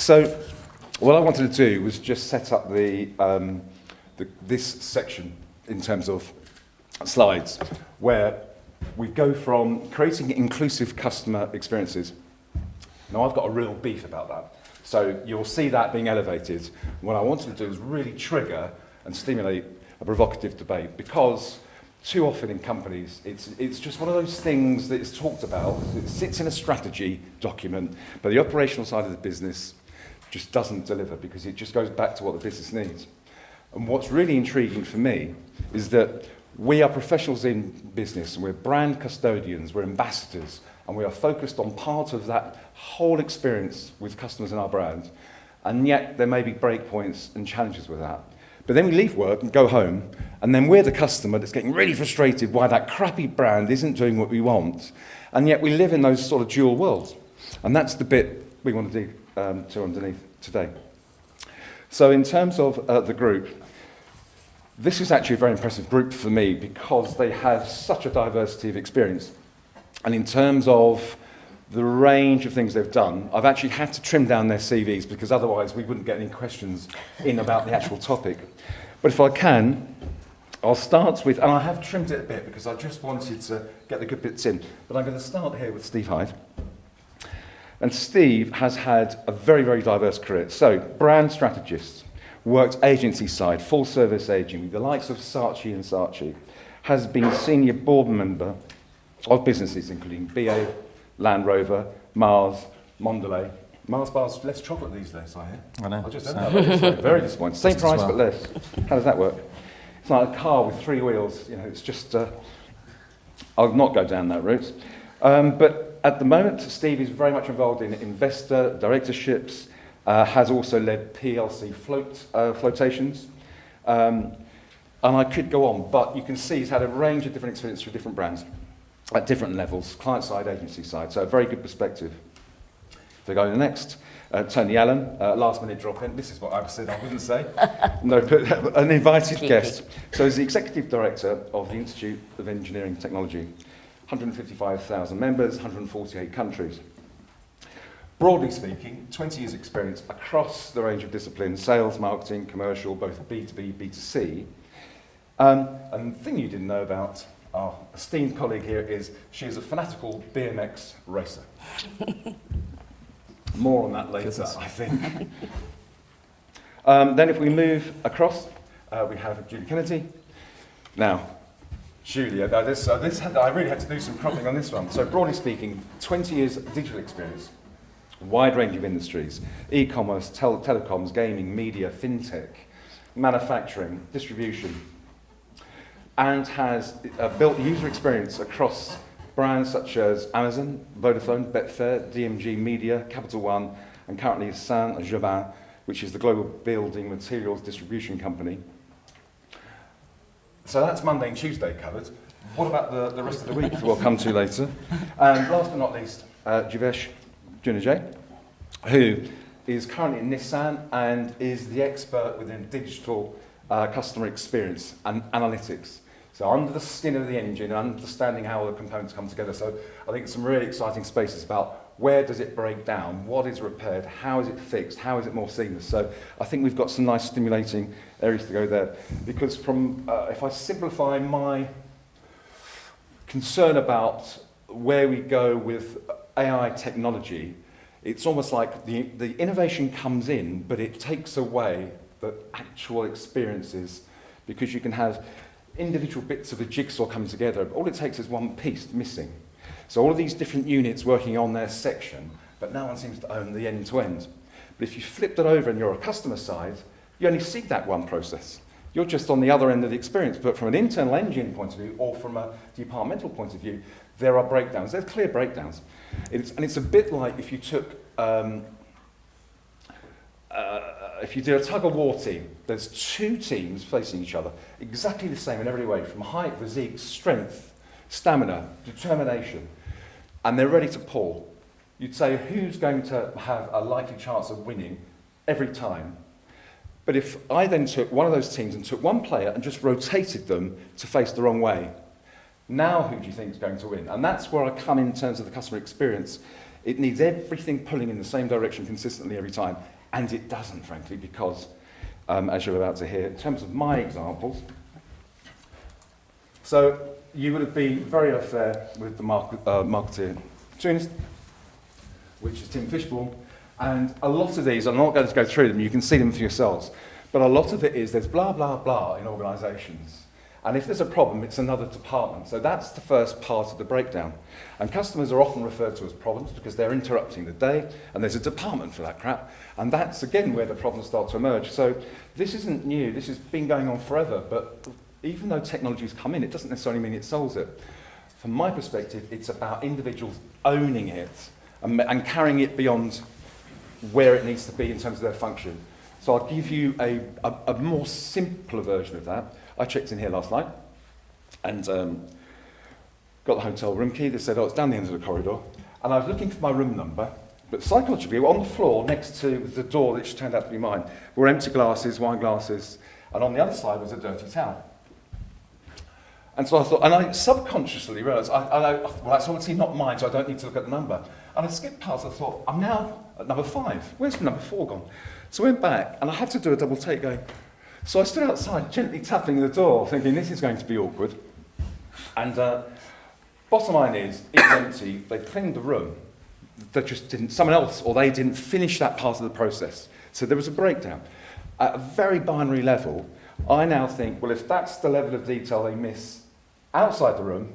So what I wanted to do was just set up this section in terms of slides, where we go from creating inclusive customer experiences. Now, I've got a real beef about that. So you'll see that being elevated. What I wanted to do is really trigger and stimulate a provocative debate, because too often in companies, it's just one of those things that is talked about. It sits in a strategy document, but the operational side of the business just doesn't deliver, because it just goes back to what the business needs. And what's really intriguing for me is that we are professionals in business, and we're brand custodians, we're ambassadors, and we are focused on part of that whole experience with customers in our brand. And yet there may be breakpoints and challenges with that. But then we leave work and go home, and then we're the customer that's getting really frustrated why that crappy brand isn't doing what we want. And yet we live in those sort of dual worlds. And that's the bit we want to dig to underneath today. So in terms of the group, this is actually a very impressive group for me, because they have such a diversity of experience. And in terms of the range of things they've done, I've actually had to trim down their CVs, because otherwise we wouldn't get any questions in about the actual topic. But if I can, I'll start with, and I have trimmed it a bit because I just wanted to get the good bits in, but I'm going to start here with Steve Hyde. And Steve has had a very, very diverse career. So, brand strategist, worked agency side, full service agent, the likes of Saatchi and Saatchi, has been senior board member of businesses including BA, Land Rover, Mars, Mondelez. Mars bars less chocolate these days, I hear. I know. I just don't know. It's very disappointing. Same price, but less. How does that work? It's like a car with 3 wheels. You know, it's just. I'll not go down that route. But at the moment, Steve is very much involved in investor directorships. Has also led PLC flotations. And I could go on, but you can see he's had a range of different experiences through different brands at different levels, client side, agency side, so a very good perspective. If we go to the next, Toni Allen, last minute drop in. This is what I said I wouldn't say. No, but an invited guest. So he's the executive director of the Institute of Engineering Technology, 155,000 members, 148 countries. Broadly speaking, 20 years experience across the range of disciplines, sales, marketing, commercial, both B2B, B2C. And the thing you didn't know about our esteemed colleague here is she is a fanatical BMX racer. More on that later, I think. Then if we move across, we have Julie Kennedy. Now, Julia, I really had to do some cropping on this one. So broadly speaking, 20 years digital experience, wide range of industries, e-commerce, telecoms, gaming, media, fintech, manufacturing, distribution, and has built user experience across brands such as Amazon, Vodafone, Betfair, DMG Media, Capital One, and currently Saint-Gobain, which is the global building materials distribution company. So that's Monday and Tuesday covered. What about the rest of the week? We'll come to later. And last but not least, Jivesh, Juneja, who is currently in Nissan and is the expert within digital customer experience and analytics. So under the skin of the engine, understanding how the components come together. So I think some really exciting spaces about where does it break down, what is repaired, how is it fixed, how is it more seamless. So I think we've got some nice stimulating areas to go there. Because from, if I simplify my concern about where we go with AI technology, it's almost like the innovation comes in, but it takes away the actual experiences, because you can have individual bits of a jigsaw coming together, but all it takes is one piece missing. So all of these different units working on their section, but no one seems to own the end-to-end. But if you flip that over and you're a customer side, you only see that one process. You're just on the other end of the experience, but from an internal engine point of view, or from a departmental point of view, there are breakdowns. There's clear breakdowns. It's a bit like if you took if you do a tug-of-war team, there's 2 teams facing each other, exactly the same in every way, from height, physique, strength, stamina, determination, and they're ready to pull. You'd say who's going to have a likely chance of winning every time. But if I then took one of those teams and took one player and just rotated them to face the wrong way, now who do you think is going to win? And that's where I come in terms of the customer experience. It needs everything pulling in the same direction consistently every time, and it doesn't, frankly, because, as you're about to hear, in terms of my examples, so you would have been very fair with the marketeer opportunist, which is Tim Fishbourne, and a lot of these, I'm not going to go through them, you can see them for yourselves, but a lot of it is there's blah, blah, blah in organisations. And if there's a problem, it's another department. So that's the first part of the breakdown. And customers are often referred to as problems because they're interrupting the day, and there's a department for that crap. And that's, again, where the problems start to emerge. So this isn't new. This has been going on forever. But even though technology's come in, it doesn't necessarily mean it solves it. From my perspective, it's about individuals owning it and carrying it beyond where it needs to be in terms of their function. So I'll give you a more simpler version of that. I checked in here last night and got the hotel room key. They said, oh, it's down the end of the corridor. And I was looking for my room number, but psychologically, on the floor next to the door, which turned out to be mine, were empty glasses, wine glasses, and on the other side was a dirty towel. And so I thought, and I subconsciously realised, well, that's obviously not mine, so I don't need to look at the number. And I skipped past, I thought, I'm now at number 5. Where's number 4 gone? So I went back, and I had to do a double take going, so I stood outside, gently tapping the door, thinking this is going to be awkward. And bottom line is, it's empty. They cleaned the room. They just didn't, someone else, or they didn't finish that part of the process. So there was a breakdown. At a very binary level, I now think, well, if that's the level of detail they miss outside the room,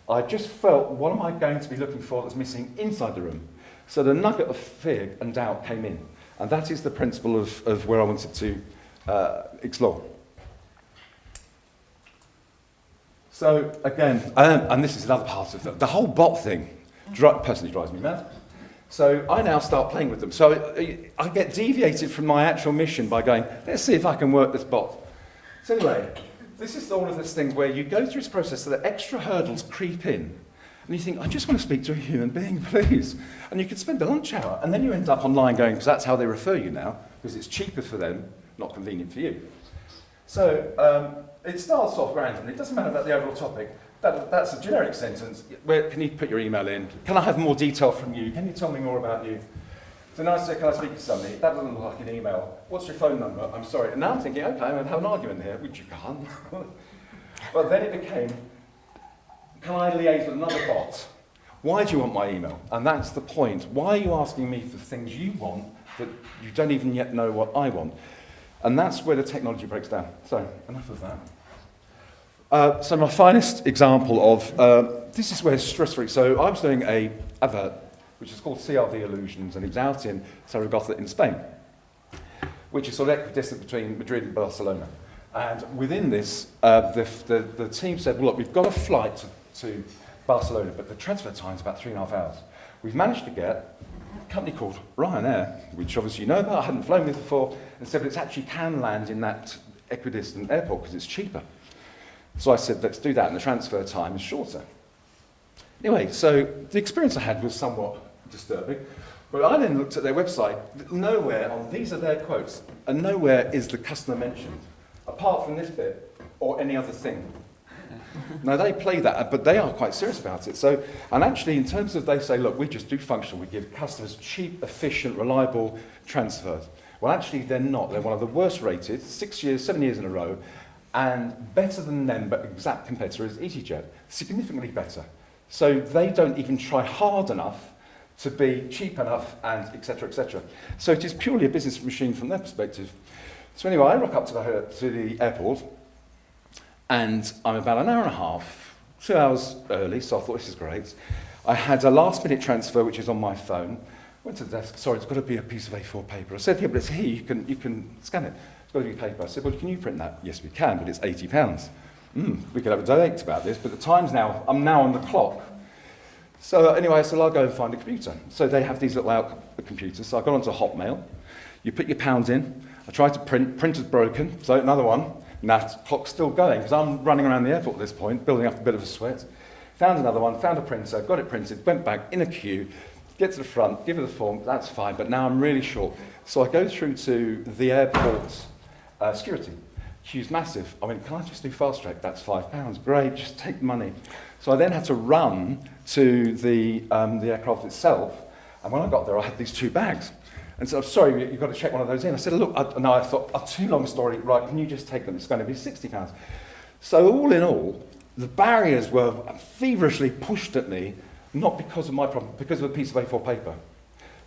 I just felt, what am I going to be looking for that's missing inside the room? So the nugget of fear and doubt came in. And that is the principle of where I wanted to explore. So again, and this is another part of the whole bot thing personally drives me mad. So I now start playing with them. So I get deviated from my actual mission by going, let's see if I can work this bot. So anyway, this is all of those things where you go through this process so that extra hurdles creep in. And you think, I just want to speak to a human being, please. And you could spend a lunch hour, and then you end up online going, because that's how they refer you now, because it's cheaper for them, not convenient for you. So it starts off randomly. It doesn't matter about the overall topic. That's a generic sentence. Where can you put your email in? Can I have more detail from you? Can you tell me more about you? So now I say, can I speak to somebody? That doesn't look like an email. What's your phone number? I'm sorry. And now I'm thinking, okay, I'm going to have an argument here, which you can't. But then it became, can I liaise with another bot? Why do you want my email? And that's the point. Why are you asking me for things you want that you don't even yet know what I want? And that's where the technology breaks down. So, enough of that. So my finest example of, this is where it's stress-free. So I was doing a advert, which is called CRV Illusions, and it was out in Zaragoza in Spain, which is sort of equidistant between Madrid and Barcelona. And within this, the team said, well, look, we've got a flight to Barcelona, but the transfer time is about 3.5 hours. We've managed to get a company called Ryanair, which obviously you know about, I hadn't flown with before, and said, but it actually can land in that equidistant airport because it's cheaper. So I said, let's do that, and the transfer time is shorter. Anyway, so the experience I had was somewhat disturbing, but I then looked at their website. Nowhere on these are their quotes, and nowhere is the customer mentioned, apart from this bit or any other thing. Now they play that, but they are quite serious about it. So, and actually, in terms of they say, look, we just do functional. We give customers cheap, efficient, reliable transfers. Well, actually, they're not. They're one of the worst rated, 7 years in a row, and better than them, but exact competitor is EasyJet, significantly better. So they don't even try hard enough to be cheap enough, and et cetera, et cetera. So it is purely a business machine from their perspective. So anyway, I rock up to the airport, and I'm about an hour and a half, 2 hours early, so I thought, this is great. I had a last-minute transfer, which is on my phone. Went to the desk, sorry, it's got to be a piece of A4 paper. I said, yeah, but it's here, you can scan it. It's got to be paper. I said, well, can you print that? Yes, we can, but it's £80. We could have a debate about this, but the time's now, I'm now on the clock. So anyway, I said, I'll go and find a computer. So they have these little computers. So I got onto Hotmail. You put your pounds in. I tried to print. Printer's broken. So another one. Now the clock's still going because I'm running around the airport at this point, building up a bit of a sweat. Found another one. Found a printer. Got it printed. Went back in a queue. Get to the front. Give her the form. That's fine. But now I'm really short. So I go through to the airport's security. Queue's massive. I went, can I just do fast track? That's £5. Great. Just take the money. So I then had to run to the aircraft itself And when I got there, I had these 2 bags. And so, sorry, you've got to check one of those in. I said, look, I thought, too long a story, right, can you just take them? It's going to be £60. So all in all, the barriers were feverishly pushed at me, not because of my problem, because of a piece of A4 paper.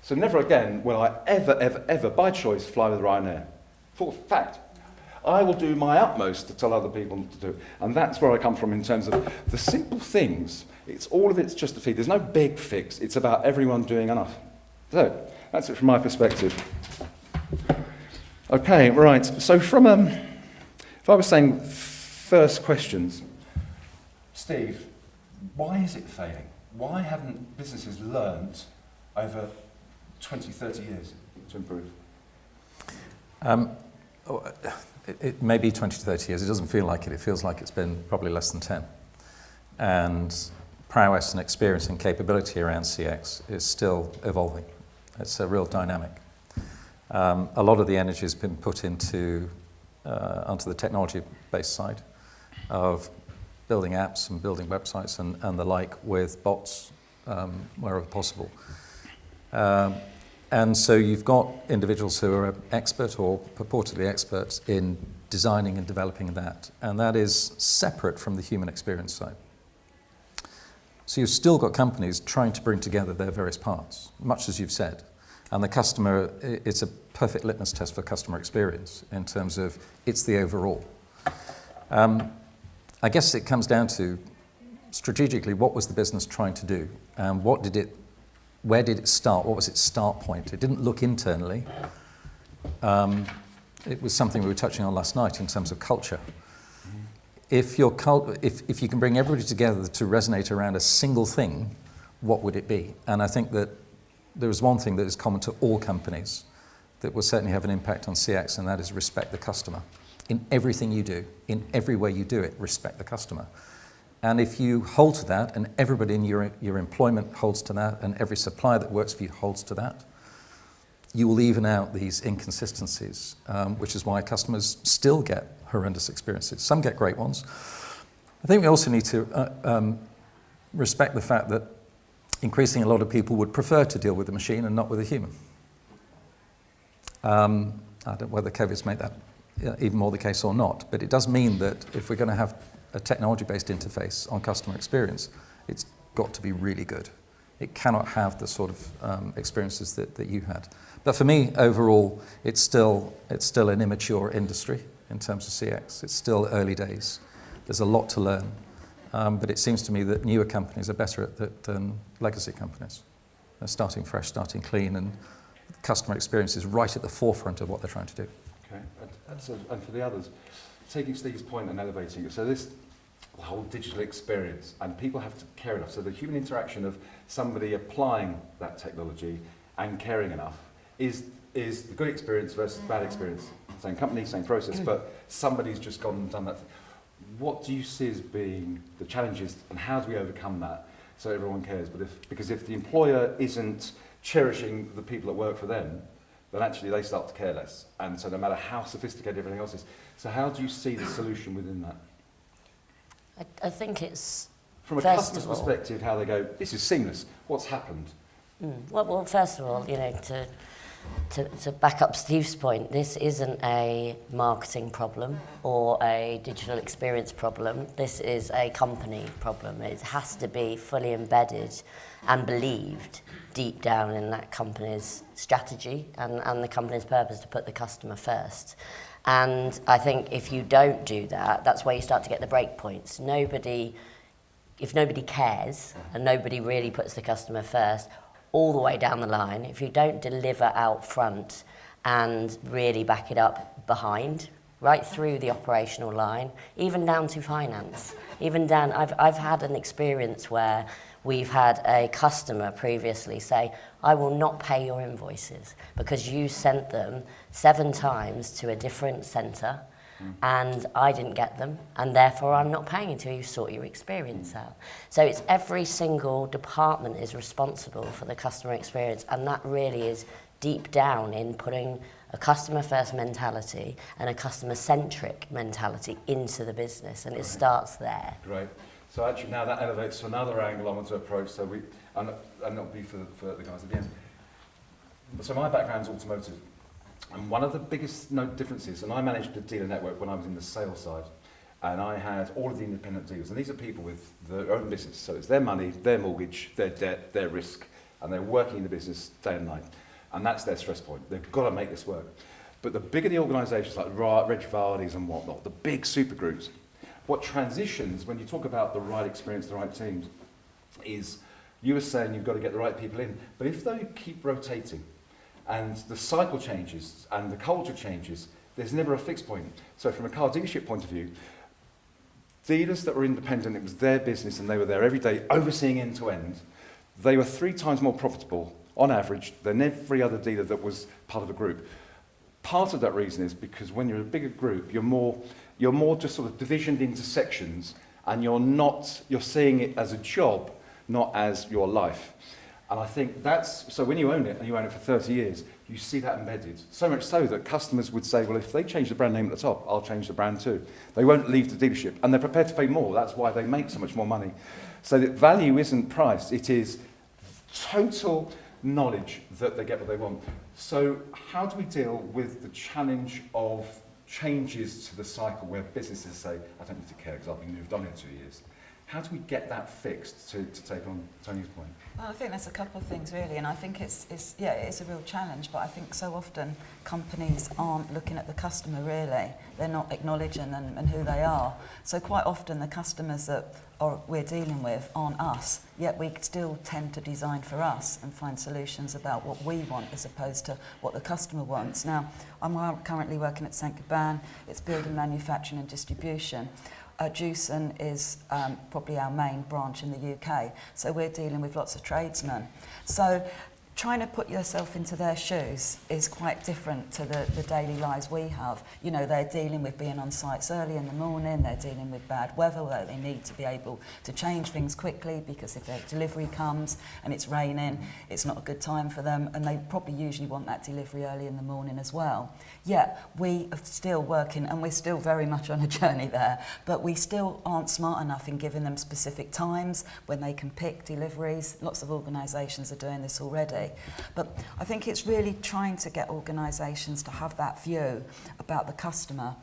So never again will I ever, by choice, fly with Ryanair. For fact, I will do my utmost to tell other people to do it. And that's where I come from in terms of the simple things. It's just a feed. There's no big fix. It's about everyone doing enough. So that's it from my perspective. Okay, right. So from, if I was saying first questions, Steve, why is it failing? Why haven't businesses learned over 20, 30 years to improve? It may be 20 to 30 years. It doesn't feel like it. It feels like it's been probably less than 10. And prowess and experience and capability around CX is still evolving. It's a real dynamic. A lot of the energy has been put onto the technology-based side of building apps and building websites and the like with bots wherever possible. And so you've got individuals who are expert or purportedly experts in designing and developing that, and that is separate from the human experience side. So you've still got companies trying to bring together their various parts, much as you've said. And the customer, it's a perfect litmus test for customer experience in terms of it's the overall. I guess it comes down to strategically what was the business trying to do, and where did it start? What was its start point? It didn't look internally. It was something we were touching on last night in terms of culture. If you can bring everybody together to resonate around a single thing, what would it be? And I think that there is one thing that is common to all companies that will certainly have an impact on CX, and that is respect the customer. In everything you do, in every way you do it, respect the customer. And if you hold to that, and everybody in your employment holds to that, and every supplier that works for you holds to that, you will even out these inconsistencies, which is why customers still get horrendous experiences. Some get great ones. I think we also need to respect the fact that increasingly a lot of people would prefer to deal with a machine and not with a human. I don't know whether COVID's made that even more the case or not, but it does mean that if we're going to have a technology-based interface on customer experience, it's got to be really good. It cannot have the sort of experiences that you had. But for me, overall, it's still an immature industry in terms of CX. It's still early days. There's a lot to learn. But it seems to me that newer companies are better at that than legacy companies. They're starting fresh, starting clean, and customer experience is right at the forefront of what they're trying to do. Okay, and for the others, taking Steve's point and elevating it, so this whole digital experience, and people have to care enough. So the human interaction of somebody applying that technology and caring enough is the good experience versus the bad experience. Same company, same process, but somebody's just gone and done that. What do you see as being the challenges, and how do we overcome that so everyone cares? Because if the employer isn't cherishing the people that work for them, then actually they start to care less. And so no matter how sophisticated everything else is. So how do you see the solution within that? I think it's, from a customer's perspective, how they go, this is seamless. What's happened? Well, first of all, to back up Steve's point, this isn't a marketing problem or a digital experience problem. This is a company problem. It has to be fully embedded and believed deep down in that company's strategy and the company's purpose to put the customer first. And I think if you don't do that, that's where you start to get the break points. If nobody cares and nobody really puts the customer first, all the way down the line, if you don't deliver out front and really back it up behind, right through the operational line, even down to finance, I've had an experience where we've had a customer previously say, I will not pay your invoices because you sent them 7 times to a different centre and I didn't get them, and therefore I'm not paying until you sort your experience out. So it's every single department is responsible for the customer experience, and that really is deep down in putting a customer-first mentality and a customer-centric mentality into the business, and it starts there. Great. So actually now that elevates to another angle I want to approach, and that'll be for the guys at the end. So my background's automotive, and one of the biggest differences, and I managed the dealer network when I was in the sales side, and I had all of the independent dealers, and these are people with their own business, so it's their money, their mortgage, their debt, their risk, and they're working in the business day and night, and that's their stress point. They've got to make this work. But the bigger the organisations like Reg Vardy's and whatnot, the big super groups, what transitions, when you talk about the right experience, the right teams, is you were saying you've got to get the right people in, but if they keep rotating, and the cycle changes and the culture changes, there's never a fixed point. So from a car dealership point of view, dealers that were independent, it was their business and they were there every day overseeing end to end, they were 3 times more profitable on average than every other dealer that was part of a group. Part of that reason is because when you're a bigger group, you're more just sort of divisioned into sections, and you're seeing it as a job, not as your life. And I think so when you own it, and you own it for 30 years, you see that embedded. So much so that customers would say, well, if they change the brand name at the top, I'll change the brand too. They won't leave the dealership, and they're prepared to pay more. That's why they make so much more money. So that value isn't price, it is total knowledge that they get what they want. So how do we deal with the challenge of changes to the cycle where businesses say, I don't need to care because I'll be moved on in 2 years? How do we get that fixed to take on Tony's point? Well, I think there's a couple of things really, and I think it is a real challenge, but I think so often companies aren't looking at the customer really. They're not acknowledging them and who they are. So quite often the customers that we're dealing with aren't us, yet we still tend to design for us and find solutions about what we want as opposed to what the customer wants. Now, I'm currently working at Saint-Gobain. It's building, manufacturing and distribution. Juneja is probably our main branch in the UK, so we're dealing with lots of tradesmen. So trying to put yourself into their shoes is quite different to the daily lives we have. You know, they're dealing with being on sites early in the morning, they're dealing with bad weather, where they need to be able to change things quickly because if their delivery comes and it's raining, it's not a good time for them, and they probably usually want that delivery early in the morning as well. Yet we are still working, and we're still very much on a journey there, but we still aren't smart enough in giving them specific times when they can pick deliveries. Lots of organisations are doing this already. But I think it's really trying to get organisations to have that view about the customer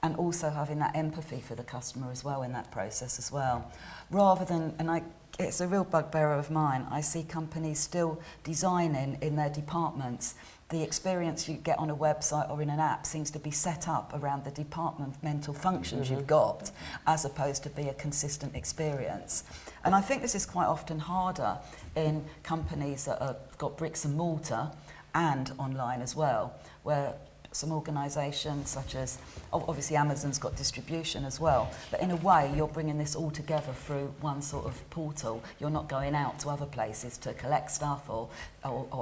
and also having that empathy for the customer as well in that process as well. Rather than, it's a real bugbear of mine, I see companies still designing in their departments. The experience you get on a website or in an app seems to be set up around the departmental functions you've got, as opposed to be a consistent experience. And I think this is quite often harder in companies that have got bricks and mortar and online as well, where some organisations such as, obviously Amazon's got distribution as well, but in a way you're bringing this all together through one sort of portal. You're not going out to other places to collect stuff or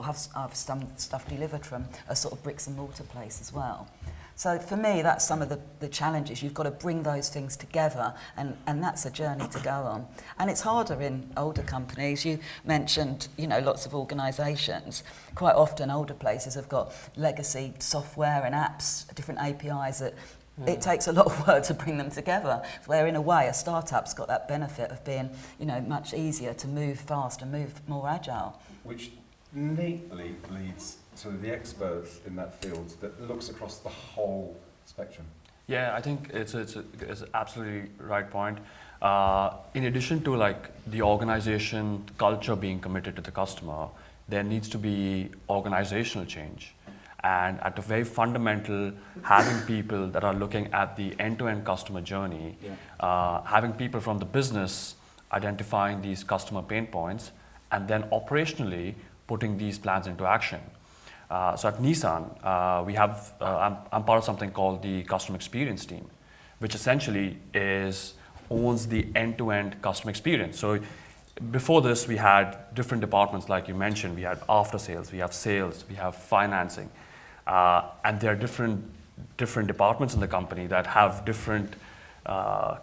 have some stuff delivered from a sort of bricks and mortar place as well. So for me, that's some of the challenges. You've got to bring those things together, and that's a journey to go on. And it's harder in older companies. You mentioned, lots of organisations. Quite often older places have got legacy software and apps, different APIs that it takes a lot of work to bring them together, where in a way a startup's got that benefit of being, much easier to move fast and move more agile. Which neatly leads to the experts in that field that looks across the whole spectrum. Yeah, I think it's absolutely right point. In addition to the organization culture being committed to the customer, there needs to be organizational change. And at a very fundamental, having people that are looking at the end-to-end customer journey, having people from the business identifying these customer pain points, and then operationally putting these plans into action. So at Nissan, we have, I'm part of something called the customer experience team, which essentially owns the end-to-end customer experience. So before this, we had different departments, like you mentioned. We had after sales, we have sales, we have financing, and there are different departments in the company that have different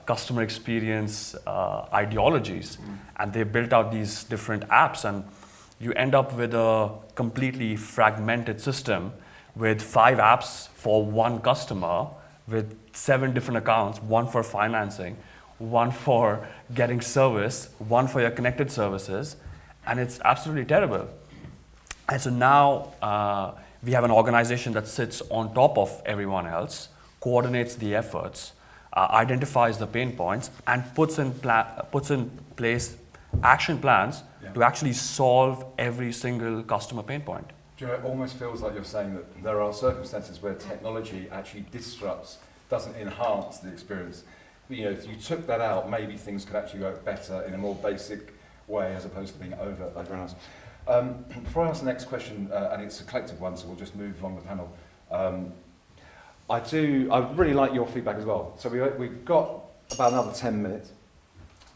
customer experience ideologies, and they built out these different apps, and you end up with a completely fragmented system with 5 apps for one customer, with 7 different accounts, one for financing, one for getting service, one for your connected services, and it's absolutely terrible. And so now we have an organization that sits on top of everyone else, coordinates the efforts, identifies the pain points, and puts in place action plans to actually solve every single customer pain point. Do you know, it almost feels like you're saying that there are circumstances where technology actually disrupts, doesn't enhance the experience. You know, if you took that out, maybe things could actually go better in a more basic way as opposed to being overanalyzed. Before I ask the next question, and it's a collective one, so we'll just move along the panel. I really like your feedback as well. So we've got about another 10 minutes.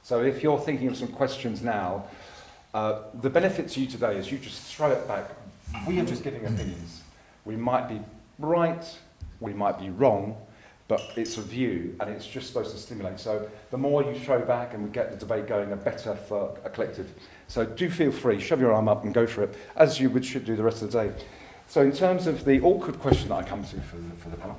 So if you're thinking of some questions now, the benefit to you today is you just throw it back. We are just giving opinions. We might be right, we might be wrong, but it's a view and it's just supposed to stimulate. So the more you throw back and we get the debate going, the better for a collective. So do feel free, shove your arm up and go for it, as you should do the rest of the day. So in terms of the awkward question that I come to for the panel.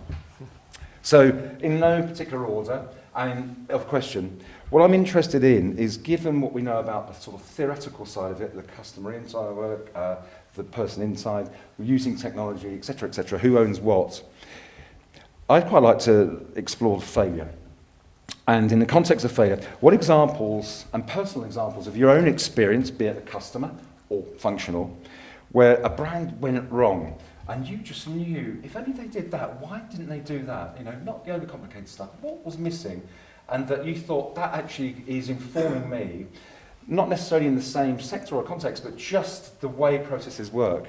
So in no particular order and of question, what I'm interested in is, given what we know about the sort of theoretical side of it, the customer inside work, the person inside, using technology, etc., who owns what, I'd quite like to explore failure. And in the context of failure, what examples and personal examples of your own experience, be it a customer or functional, where a brand went wrong and you just knew, if only they did that, why didn't they do that? You know, not the overcomplicated stuff, what was missing? And that you thought, that actually is informing me, not necessarily in the same sector or context, but just the way processes work.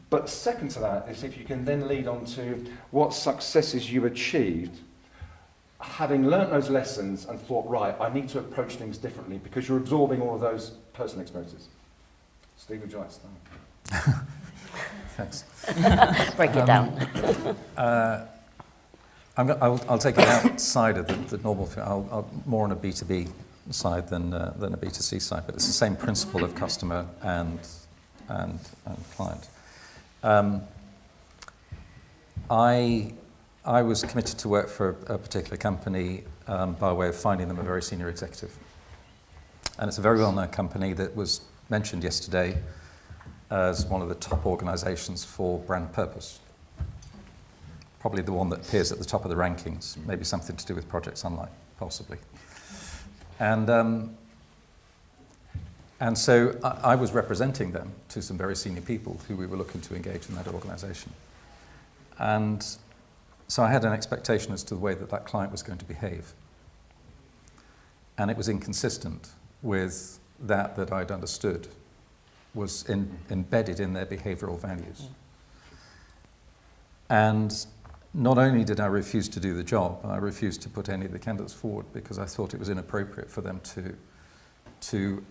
But second to that is if you can then lead on to what successes you achieved, having learnt those lessons and thought, right, I need to approach things differently because you're absorbing all of those personal experiences. Steve, would you like to start? Thanks. Break it down. I'll take it outside of the normal field. I'll more on a B2B side than a B2C side, but it's the same principle of customer and client. I was committed to work for a particular company by way of finding them a very senior executive. And it's a very well-known company that was mentioned yesterday as one of the top organizations for brand purpose. Probably the one that appears at the top of the rankings, maybe something to do with Project Sunlight, possibly. And so I was representing them to some very senior people who we were looking to engage in that organization. And so I had an expectation as to the way that client was going to behave. And it was inconsistent with that I'd understood was embedded in their behavioral values. And not only did I refuse to do the job, I refused to put any of the candidates forward because I thought it was inappropriate for them to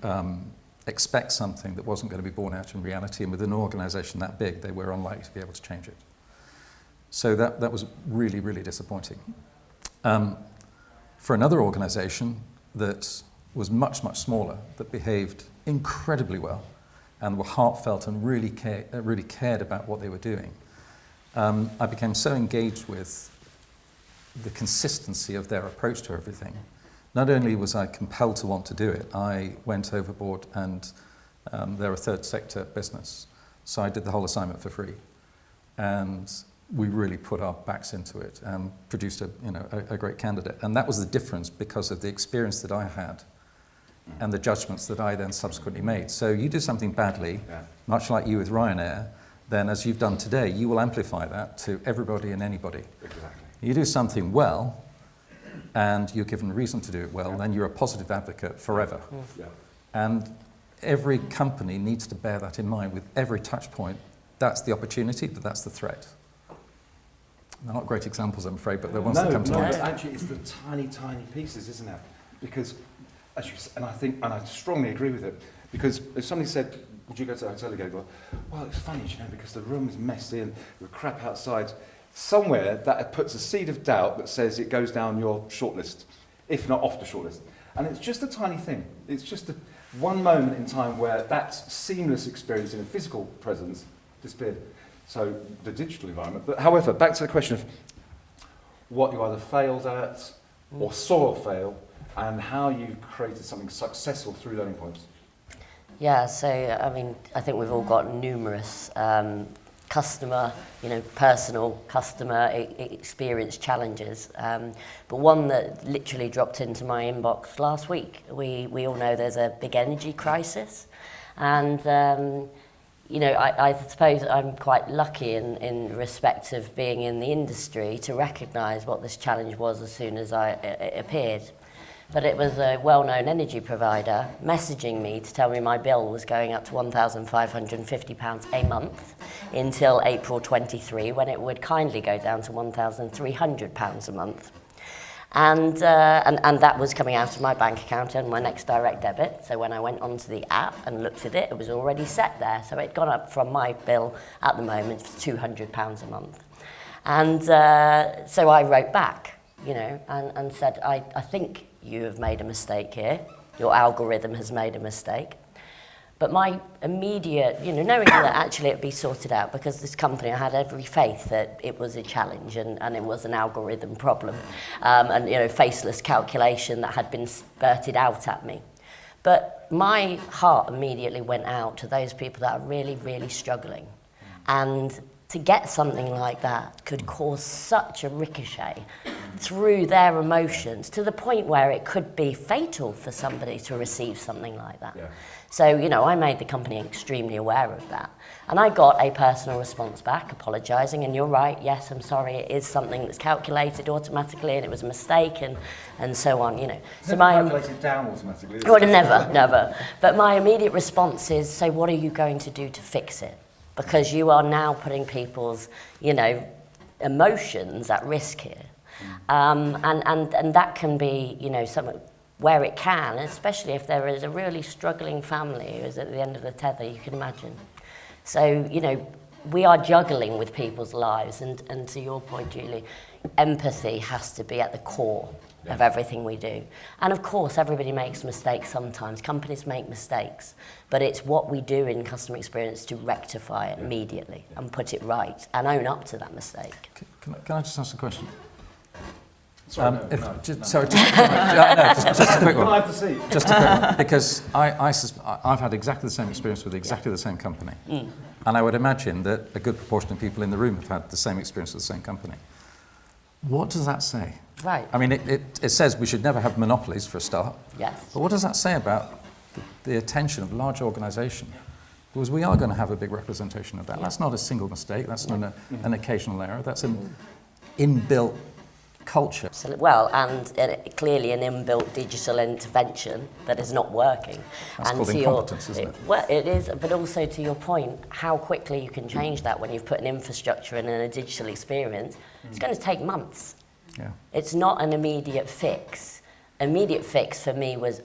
expect something that wasn't going to be borne out in reality, and with an organisation that big, they were unlikely to be able to change it. So that was really, really disappointing. For another organisation that was much, much smaller, that behaved incredibly well and were heartfelt and really cared about what they were doing, I became so engaged with the consistency of their approach to everything. Not only was I compelled to want to do it, I went overboard, and they're a third sector business, so I did the whole assignment for free. And we really put our backs into it and produced a great candidate. And that was the difference because of the experience that I had and the judgments that I then subsequently made. So you do something badly, much like you with Ryanair, then as you've done today, you will amplify that to everybody and anybody. Exactly. You do something well, and you're given reason to do it well, then you're a positive advocate forever. Yeah. And every company needs to bear that in mind with every touch point. That's the opportunity, but that's the threat. They're not great examples, I'm afraid, but they're ones that come to mind. No, actually, it's the tiny, tiny pieces, isn't it? Because, as you said, and I strongly agree with it, because if somebody said, would you go to the hotel again? Well, it's funny, because the room is messy and the crap outside. Somewhere that puts a seed of doubt that says it goes down your shortlist, if not off the shortlist. And it's just a tiny thing. It's just one moment in time where that seamless experience in a physical presence disappeared. So the digital environment. But however, back to the question of what you either failed at or saw fail, and how you created something successful through learning points. Yeah, so I mean, I think we've all got numerous customer, personal customer experience challenges. But one that literally dropped into my inbox last week. We all know there's a big energy crisis, and I suppose I'm quite lucky in respect of being in the industry to recognise what this challenge was as soon as it appeared. But it was a well-known energy provider messaging me to tell me my bill was going up to £1,550 a month until April 23, when it would kindly go down to £1,300 a month. And that was coming out of my bank account and my next direct debit. So when I went onto the app and looked at it, it was already set there. So it'd gone up from my bill at the moment to £200 a month. And so I wrote back, and said, I think you have made a mistake here. Your algorithm has made a mistake. But my immediate, knowing that actually it'd be sorted out, because this company, I had every faith that it was a challenge and it was an algorithm problem, and faceless calculation that had been spurted out at me. But my heart immediately went out to those people that are really, really struggling. And to get something like that could cause such a ricochet through their emotions to the point where it could be fatal for somebody to receive something like that. Yeah. So, I made the company extremely aware of that. And I got a personal response back, apologising, and you're right, yes, I'm sorry, it is something that's calculated automatically and it was a mistake and so on, So calculated down automatically? Well, never. But my immediate response is, so what are you going to do to fix it? Because you are now putting people's, emotions at risk here. And that can be, where it can, especially if there is a really struggling family who is at the end of the tether, you can imagine. So, we are juggling with people's lives, and to your point, Julie, empathy has to be at the core of everything we do. And of course, everybody makes mistakes sometimes. Companies make mistakes, but it's what we do in customer experience to rectify it immediately and put it right and own up to that mistake. Can I just ask a question? Sorry, just a quick one. Can I have the seat? Just a quick one, because I've had exactly the same experience with exactly the same company, and I would imagine that a good proportion of people in the room have had the same experience with the same company. What does that say? Right. I mean, it says we should never have monopolies for a start. Yes. But what does that say about the attention of large organisation? Because we are going to have a big representation of that. Yeah. That's not a single mistake. That's not an occasional error. That's an inbuilt culture. Well, and clearly an inbuilt digital intervention that is not working. That's and called incompetence, isn't it? Well, it is, but also to your point, how quickly you can change that when you've put an infrastructure in and a digital experience. It's going to take months. Yeah. It's not an immediate fix. Immediate fix for me was,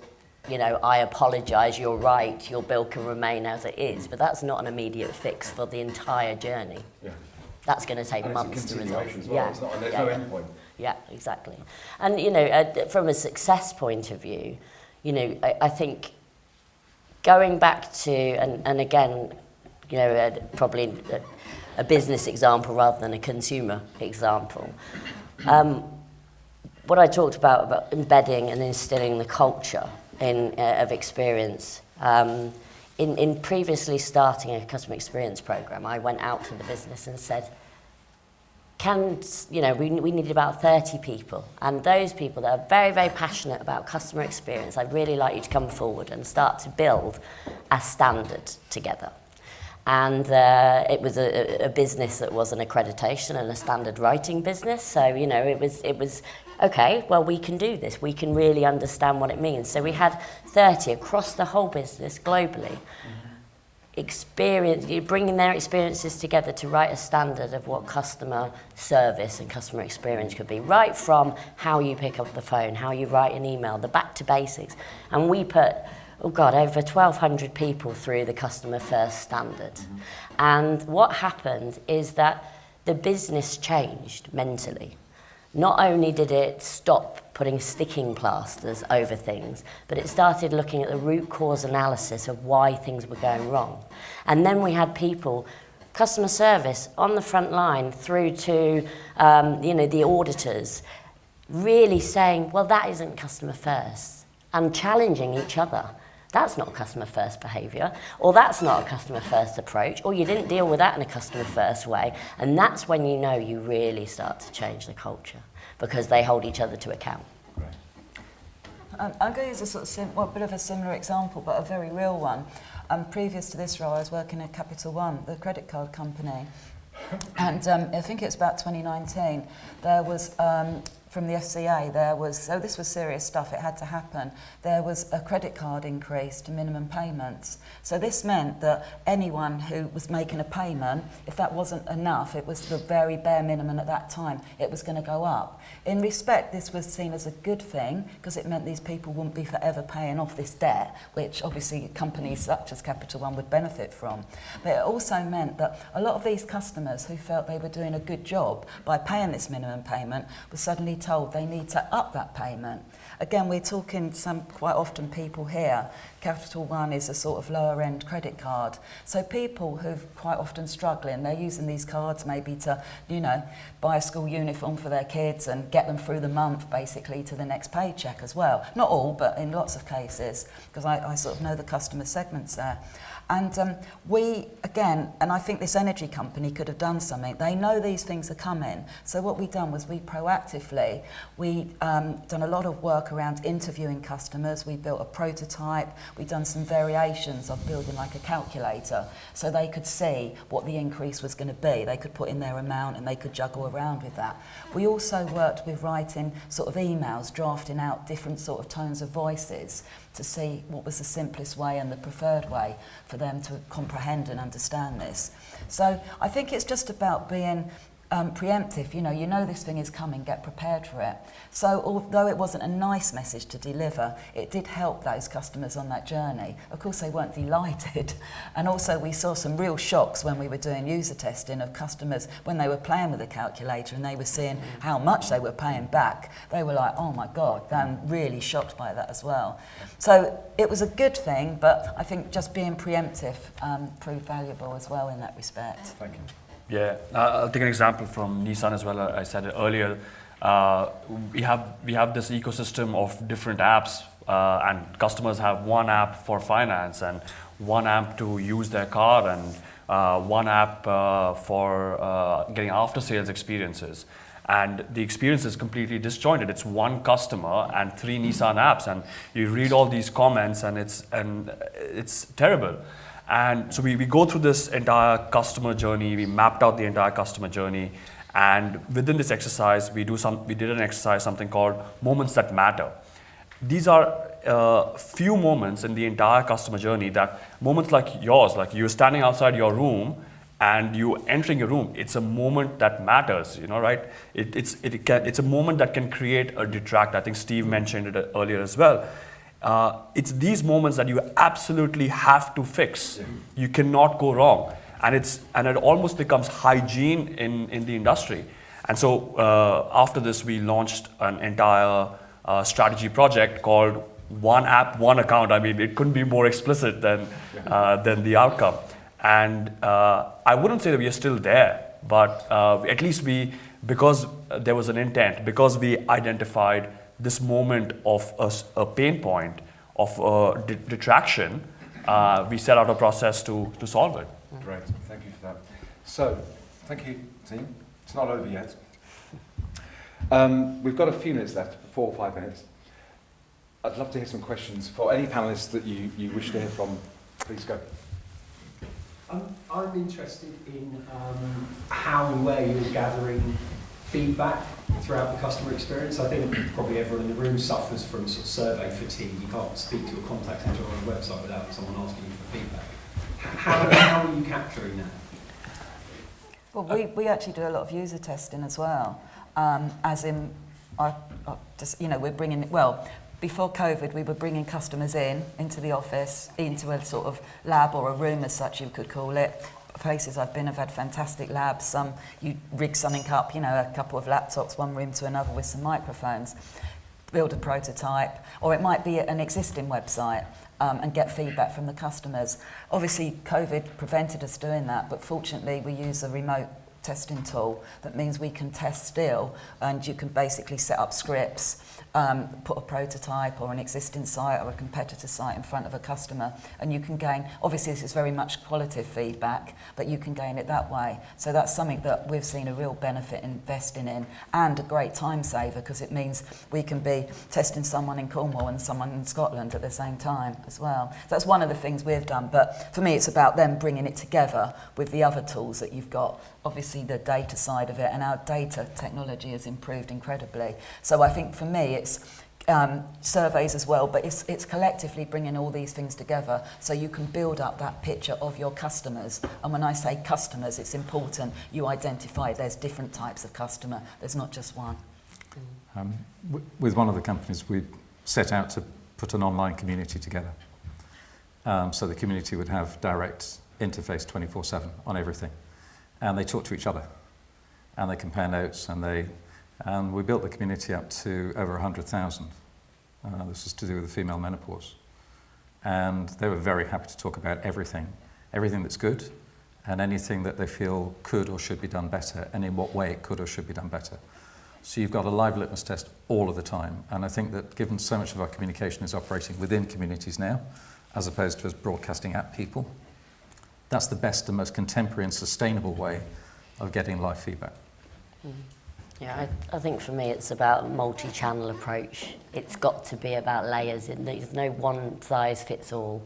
I apologise, you're right, your bill can remain as it is, but that's not an immediate fix for the entire journey. Yeah. That's going to take months to resolve. As well. It's not, there's no end point. Yeah, exactly. And, from a success point of view, I think going back to, and again, probably a business example rather than a consumer example, what I talked about embedding and instilling the culture of experience. In previously starting a customer experience program, I went out to the business and said, we needed about 30 people, and those people that are very, very passionate about customer experience, I'd really like you to come forward and start to build a standard together. And it was a business that was an accreditation and a standard writing business, so it was okay, well, we can do this, we can really understand what it means. So we had 30 across the whole business globally, bringing their experiences together to write a standard of what customer service and customer experience could be, right from how you pick up the phone, how you write an email, the back to basics. And we put, over 1,200 people through the customer first standard. And what happened is that the business changed mentally. Not only did it stop putting sticking plasters over things, but it started looking at the root cause analysis of why things were going wrong. And then we had people, customer service on the front line through to the auditors, really saying, well, that isn't customer first, and challenging each other. That's not customer first behaviour, or that's not a customer first approach, or you didn't deal with that in a customer first way. And that's when you know you really start to change the culture, because they hold each other to account. I'm going to use a sort of bit of a similar example, but a very real one. Previous to this role, I was working at Capital One, the credit card company. And I think it was about 2019, there was, from the FCA, so this was serious stuff, it had to happen. There was a credit card increase to minimum payments. So this meant that anyone who was making a payment, if that wasn't enough, it was the very bare minimum at that time, it was going to go up. In respect, this was seen as a good thing, because it meant these people wouldn't be forever paying off this debt, which obviously companies such as Capital One would benefit from. But it also meant that a lot of these customers who felt they were doing a good job by paying this minimum payment were suddenly told they need to up that payment. Again, we're talking quite often people here, Capital One is a sort of lower end credit card. So people who've quite often struggling, they're using these cards maybe to, buy a school uniform for their kids and get them through the month basically to the next paycheck as well. Not all, but in lots of cases, because I sort of know the customer segments there. And we, again, and I think this energy company could have done something. They know these things are coming. So what we've done was we proactively, done a lot of work around interviewing customers. We built a prototype. We've done some variations of building like a calculator so they could see what the increase was going to be. They could put in their amount and they could juggle around with that. We also worked with writing sort of emails, drafting out different sort of tones of voices to see what was the simplest way and the preferred way for them to comprehend and understand this. So I think it's just about being preemptive. You know this thing is coming, get prepared for it. So although it wasn't a nice message to deliver, it did help those customers on that journey. Of course, they weren't delighted. And also we saw some real shocks when we were doing user testing of customers when they were playing with the calculator and they were seeing how much they were paying back. They were like, oh my God, I'm really shocked by that as well. So it was a good thing, but I think just being preemptive proved valuable as well in that respect. Thank you. Yeah, I'll take an example from Nissan as well. I said it earlier. We have this ecosystem of different apps, and customers have one app for finance and one app to use their car and one app for getting after-sales experiences. And the experience is completely disjointed. It's one customer and 3 Nissan apps, and you read all these comments, and it's terrible. And so we go through this entire customer journey. We mapped out the entire customer journey, and within this exercise, we did an exercise, something called moments that matter. These are few moments in the entire customer journey, that moments like yours, like you're standing outside your room and you entering your room. It's a moment that matters, right? It's a moment that can create a detract. I think Steve mentioned it earlier as well. It's these moments that you absolutely have to fix. Yeah. You cannot go wrong, and it almost becomes hygiene in the industry. And so after this, we launched an entire strategy project called One App, One Account. I mean, it couldn't be more explicit than the outcome. And I wouldn't say that we are still there, but at least because there was an intent, because we identified this moment of a pain point, of detraction, we set out a process to solve it. Great, thank you for that. So, thank you, team. It's not over yet. We've got a few minutes left, 4 or 5 minutes. I'd love to hear some questions for any panellists that you wish to hear from. Please go. I'm interested in how and where you're gathering feedback throughout the customer experience. I think probably everyone in the room suffers from sort of survey fatigue. You can't speak to a contact center on a website without someone asking you for feedback. How are you capturing that? Well, we actually do a lot of user testing as well. As in, we're bringing, before COVID, we were bringing customers into the office, into a sort of lab or a room as such, you could call it. Places I've been have had fantastic labs. You rig something up, a couple of laptops, one room to another with some microphones, build a prototype, or it might be an existing website and get feedback from the customers. Obviously, COVID prevented us doing that, but fortunately we use a remote testing tool that means we can test still, and you can basically set up scripts put a prototype or an existing site or a competitor site in front of a customer, and you can gain, obviously this is very much qualitative feedback, but you can gain it that way. So that's something that we've seen a real benefit investing in, and a great time saver, because it means we can be testing someone in Cornwall and someone in Scotland at the same time as well. So that's one of the things we've done, but for me it's about them bringing it together with the other tools that you've got, obviously the data side of it, and our data technology has improved incredibly. So I think for me it's surveys as well, but it's collectively bringing all these things together so you can build up that picture of your customers. And when I say customers, it's important you identify there's different types of customer, there's not just one. With one of the companies, we set out to put an online community together. So the community would have direct interface 24/7 on everything. And they talk to each other. And they compare notes, and we built the community up to over 100,000. This was to do with the female menopause. And they were very happy to talk about everything that's good, and anything that they feel could or should be done better, and in what way it could or should be done better. So you've got a live litmus test all of the time, and I think that given so much of our communication is operating within communities now, as opposed to us broadcasting at people, that's the best and most contemporary and sustainable way of getting live feedback. Yeah, I think for me it's about a multi-channel approach. It's got to be about layers. There's no one size fits all.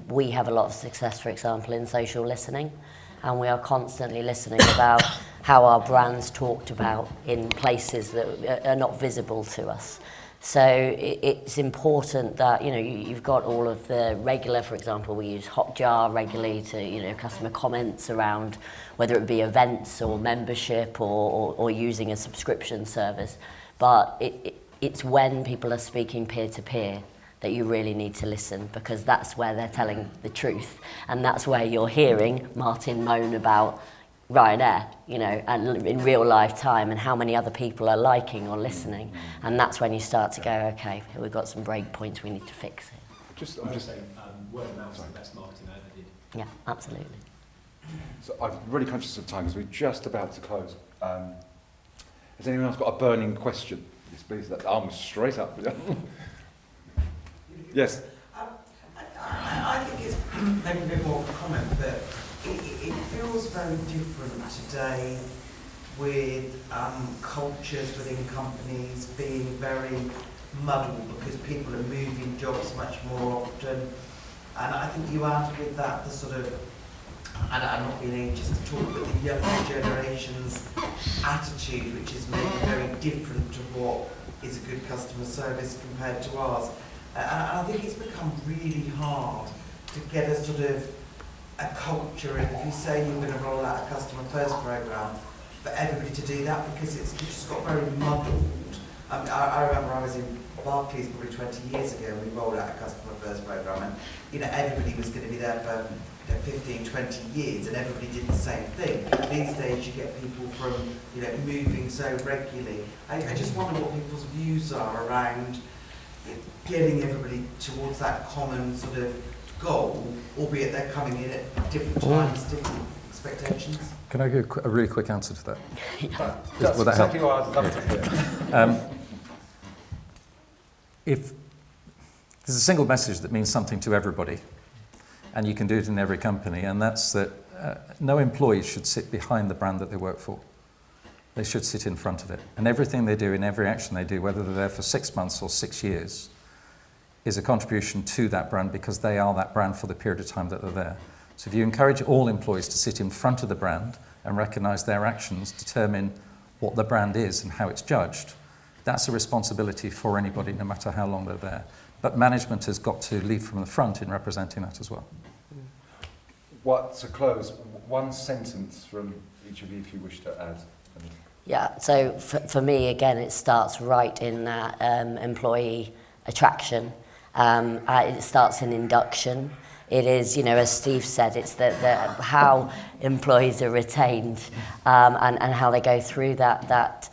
We have a lot of success, for example, in social listening, and we are constantly listening about how our brand's talked about in places that are not visible to us. So it's important that, you know, you've got all of the regular, for example, we use Hotjar regularly to, you know, customer comments around whether it be events or membership or using a subscription service. But it's when people are speaking peer-to-peer that you really need to listen, because that's where they're telling the truth. And that's where you're hearing Martin moan about Ryanair, you know, and in real life time, and how many other people are liking or listening, and that's when you start to go, okay, we've got some break points, we need to fix it. I'm just saying, word of mouth is the best marketing I ever did. Yeah, absolutely. So I'm really conscious of time because we're just about to close. Has anyone else got a burning question? Yes, please. That arm was straight up. Yes. I think it's maybe a bit more of a comment, but it feels very different today with cultures within companies being very muddled because people are moving jobs much more often. And I think you add with that the sort of, and I'm not being ageist to talk, but the younger generation's attitude, which is maybe very different to what is a good customer service compared to ours. And I think it's become really hard to get a sort of a culture, and if you say you're going to roll out a customer first program, for everybody to do that, because it's just got very muddled. I remember I was in Barclays probably 20 years ago and we rolled out a customer first program, and you know, everybody was going to be there for 15, 20 years, and everybody did the same thing. These days you get people from, you know, moving so regularly. I just wonder what people's views are around getting everybody towards that common sort of goal, albeit they're coming in at different times, different expectations. Can I give a really quick answer to that? That's Will that exactly help? what I'd love to hear. If there's a single message that means something to everybody, and you can do it in every company, and that's that no employee should sit behind the brand that they work for. They should sit in front of it. And everything they do, in every action they do, whether they're there for 6 months or 6 years, is a contribution to that brand, because they are that brand for the period of time that they're there. So if you encourage all employees to sit in front of the brand and recognise their actions determine what the brand is and how it's judged, that's a responsibility for anybody, no matter how long they're there. But management has got to lead from the front in representing that as well. To close, one sentence from each of you if you wish to add. Yeah, so for me, again, it starts right in that employee attraction. It starts in induction. It is, you know, as Steve said, it's the how employees are retained and how they go through that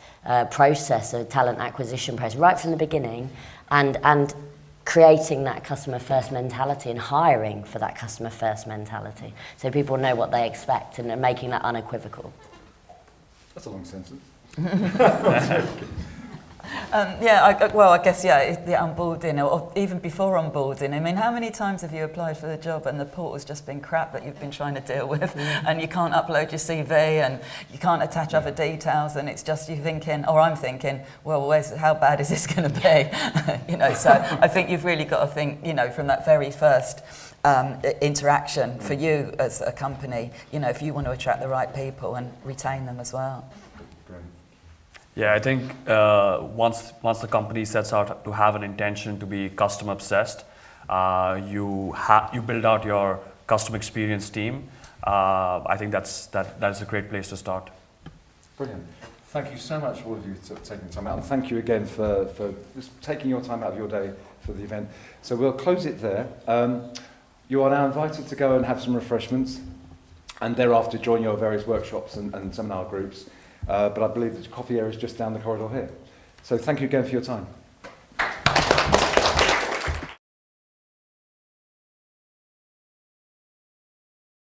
process, of talent acquisition process, right from the beginning, and creating that customer first mentality and hiring for that customer first mentality, so people know what they expect and making that unequivocal. That's a long sentence. I guess, the onboarding, or even before onboarding. I mean, how many times have you applied for the job and the portal's just been crap that you've been trying to deal with, and you can't upload your CV and you can't attach other details, and it's just you thinking, or I'm thinking, well, how bad is this going to be? So I think you've really got to think, from that very first interaction for you as a company, if you want to attract the right people and retain them as well. Great. Yeah, I think once the company sets out to have an intention to be customer obsessed, you build out your customer experience team. I think that is a great place to start. Brilliant. Thank you so much, all of you, for taking the time out. And thank you again for just taking your time out of your day for the event. So we'll close it there. You are now invited to go and have some refreshments, and thereafter join your various workshops and seminar groups. But I believe the coffee area is just down the corridor here. So thank you again for your time.